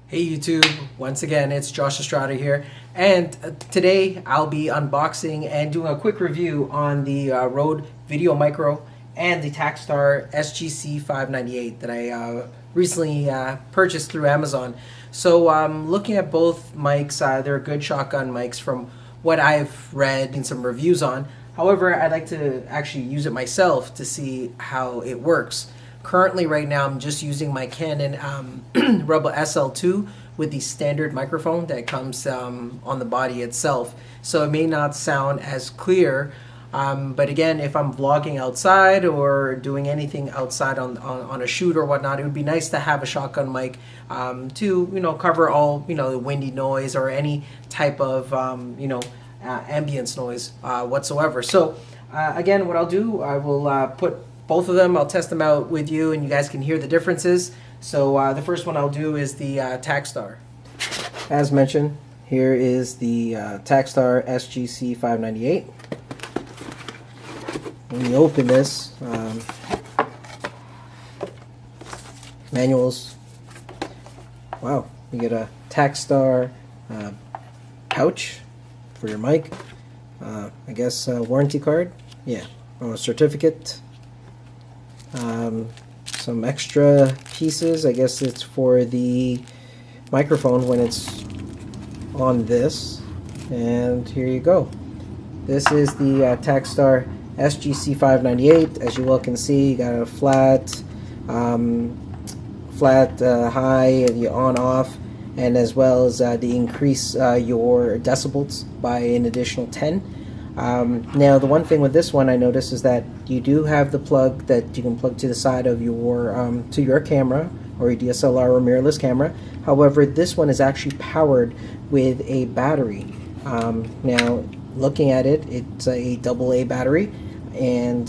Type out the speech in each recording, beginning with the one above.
Hey YouTube, once again it's Josh Estrada here, and today I'll be unboxing and doing a quick review on the Rode VideoMicro and the Takstar SGC-598 that I recently purchased through Amazon. So looking at both mics, they're good shotgun mics from what I've read and some reviews on. However, I'd like to actually use it myself to see how it works. Currently, right now, I'm just using my Canon Rebel SL2 with the standard microphone that comes on the body itself. So it may not sound as clear, but again, if I'm vlogging outside or doing anything outside on a shoot or whatnot, it would be nice to have a shotgun mic to cover all the windy noise or any type of ambience noise whatsoever. So again, what I'll do, I will put both of them. I'll test them out with you and you guys can hear the differences. So the first one I'll do is the Takstar. As mentioned, here is the Takstar SGC-598. When you open this, manuals. Wow, you get a Takstar pouch for your mic. I guess warranty card. Yeah, or a certificate. Some extra pieces. I guess it's for the microphone when it's on this. And here you go. This is the Takstar SGC-598. As you well can see, you got a flat, high, the on-off, and as well as the increase your decibels by an additional 10. Now the one thing with this one I noticed is that you do have the plug that you can plug to the side of your to your camera or your DSLR or mirrorless camera. However, this one is actually powered with a battery. Now looking at it, it's a AA battery, and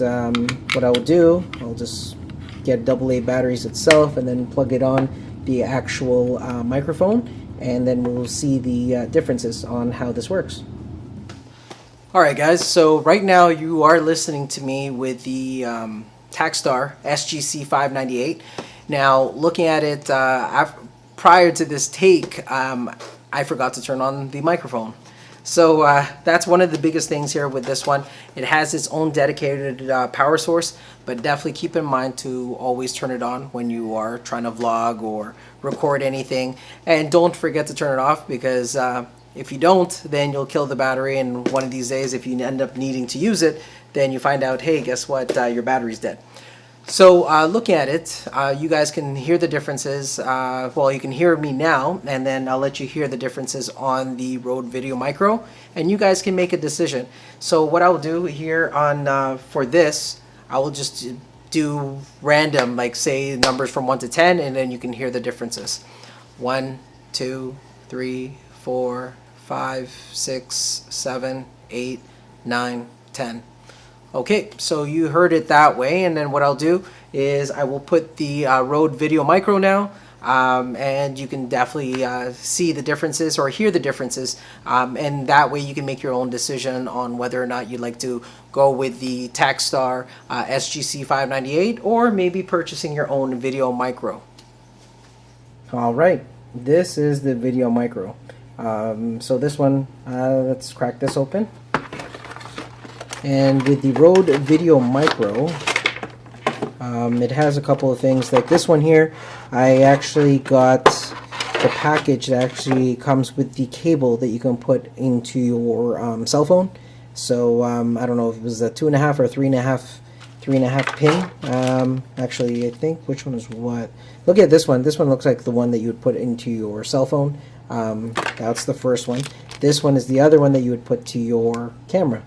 what I will do, I'll just get AA batteries itself and then plug it on the actual microphone, and then we'll see the differences on how this works. Alright guys, so right now you are listening to me with the Takstar SGC-598. Now looking at it prior to this take, I forgot to turn on the microphone. So that's one of the biggest things here with this one. It has its own dedicated power source, but definitely keep in mind to always turn it on when you are trying to vlog or record anything. And don't forget to turn it off, because if you don't, then you'll kill the battery, and one of these days if you end up needing to use it, then you find out, hey, guess what, your battery's dead. So looking at it, you guys can hear the differences. Well, you can hear me now, and then I'll let you hear the differences on the Rode VideoMicro, and you guys can make a decision. So what I'll do here on for this, I will just do random, like say numbers from 1 to 10, and then you can hear the differences. 1, 2, 3, 4, 5, 6, 7, 8, 9, 10. Okay, so you heard it that way, and then what I'll do is I will put the Rode VideoMicro now, and you can definitely see the differences or hear the differences, and that way you can make your own decision on whether or not you'd like to go with the Takstar SGC-598 or maybe purchasing your own VideoMicro. Alright, this is the VideoMicro. So this one, let's crack this open. And with the Rode VideoMicro, it has a couple of things. Like this one here, I actually got the package that actually comes with the cable that you can put into your cell phone. So I don't know if it was a 2.5 or 3.5 pin. Actually, I think which one is what. Look at this one. This one looks like the one that you would put into your cell phone. That's the first one. This one is the other one that you would put to your camera.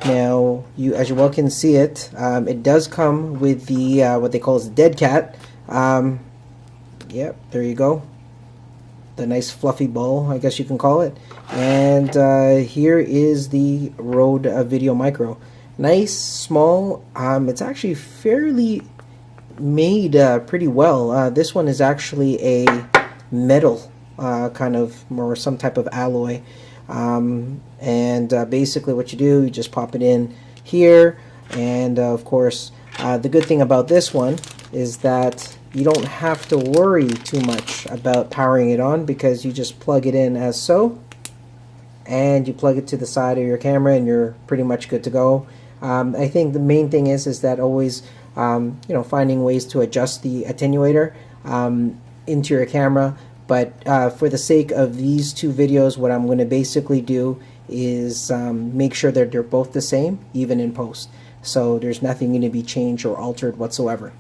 Now, as you well can see it, it does come with the what they call is dead cat. Yep, there you go. The nice fluffy ball, I guess you can call it. And here is the Rode VideoMicro. Nice, small. It's actually fairly made pretty well. This one is actually a metal kind of, or some type of alloy. And basically what you do, you just pop it in here, and of course the good thing about this one is that you don't have to worry too much about powering it on, because you just plug it in as so, and you plug it to the side of your camera and you're pretty much good to go. I think the main thing is that always finding ways to adjust the attenuator into your camera. But for the sake of these two videos, what I'm going to basically do is make sure that they're both the same, even in post. So there's nothing going to be changed or altered whatsoever.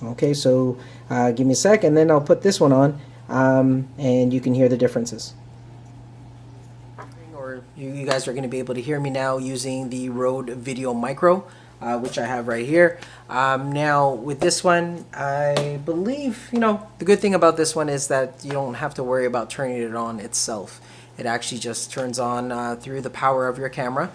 Okay, so give me a sec, and then I'll put this one on, and you can hear the differences. Or you guys are going to be able to hear me now using the Rode VideoMicro, which I have right here. Now with this one, I believe, the good thing about this one is that you don't have to worry about turning it on itself. It actually just turns on through the power of your camera.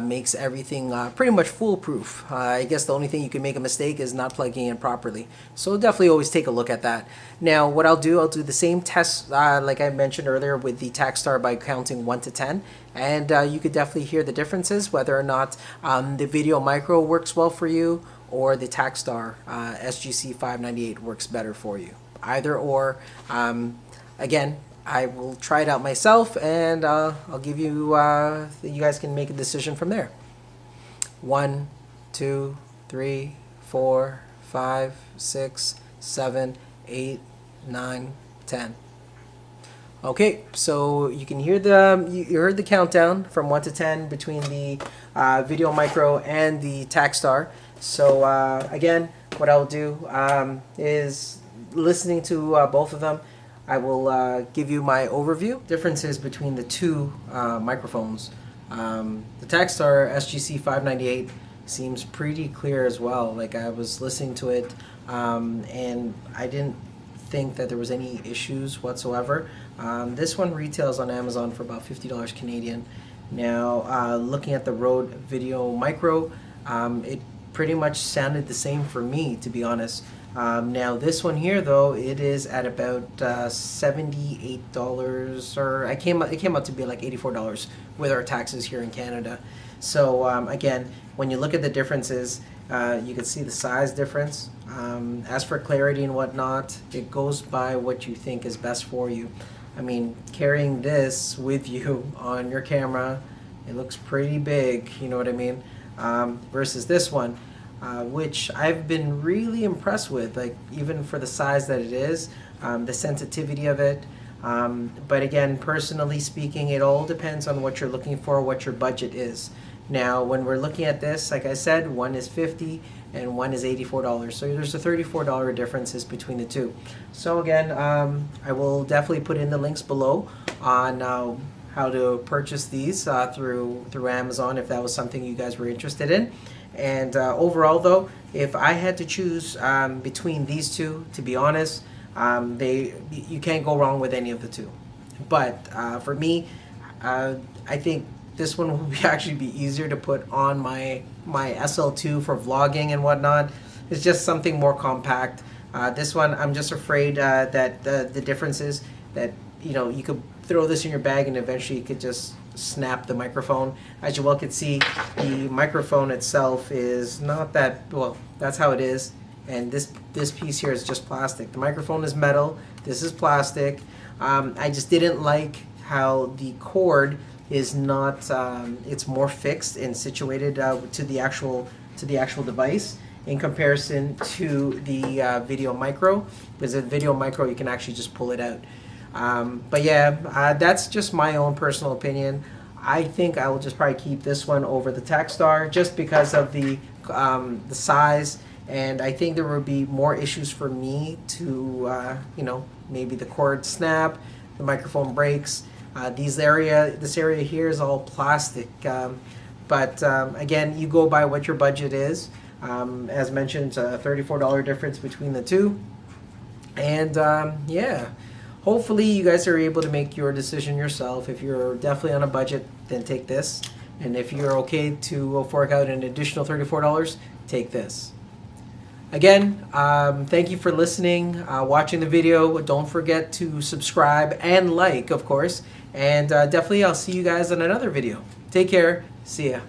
Makes everything pretty much foolproof. I guess the only thing you can make a mistake is not plugging in properly. So definitely always take a look at that. Now what I'll do the same test like I mentioned earlier with the Takstar by counting 1 to 10. And you could definitely hear the differences, whether or not the VideoMicro works well for you, or the Takstar SGC-598 works better for you. Either or. Again, I will try it out myself, and I'll give you, you guys can make a decision from there. 1, 2, 3, 4, 5, 6, 7, 8, 9, 10. Okay, so you can hear you heard the countdown from 1 to 10 between the VideoMicro and the Takstar. So again, what I'll do is, listening to both of them, I will give you my overview. Differences between the two microphones. The Takstar SGC-598 seems pretty clear as well. Like, I was listening to it and I didn't think that there was any issues whatsoever. This one retails on Amazon for about $50 Canadian. Now looking at the Rode VideoMicro, it pretty much sounded the same for me, to be honest. Now this one here, though, it is at about $78, or it came out to be like $84 with our taxes here in Canada. So again, when you look at the differences, you can see the size difference. As for clarity and whatnot, it goes by what you think is best for you. I mean, carrying this with you on your camera, it looks pretty big, you know what I mean? Versus this one, which I've been really impressed with, like, even for the size that it is, the sensitivity of it. But again, personally speaking, it all depends on what you're looking for, what your budget is. Now, when we're looking at this, like I said, one is $50 and one is $84. So there's a $34 differences between the two. So again, I will definitely put in the links below on how to purchase these through Amazon, if that was something you guys were interested in. And overall, though, if I had to choose between these two, to be honest, you can't go wrong with any of the two. But for me, I think this one will actually be easier to put on my SL2 for vlogging and whatnot. It's just something more compact. This one, I'm just afraid that the difference is that, you could throw this in your bag and eventually you could just snap the microphone. As you well can see, the microphone itself is not that, well, that's how it is. And this piece here is just plastic. The microphone is metal. This is plastic. I just didn't like how the cord is not, it's more fixed and situated to the actual device in comparison to the VideoMicro. Because the VideoMicro, you can actually just pull it out. But yeah, that's just my own personal opinion. I think I will just probably keep this one over the Takstar just because of the size, and I think there will be more issues for me to, maybe the cord snap, the microphone breaks. This area here is all plastic. But again, you go by what your budget is. As mentioned, a $34 difference between the two. And yeah. Hopefully you guys are able to make your decision yourself. If you're definitely on a budget, then take this. And if you're okay to fork out an additional $34, take this. Again, thank you for listening, watching the video. Don't forget to subscribe and like, of course. And definitely I'll see you guys on another video. Take care. See ya.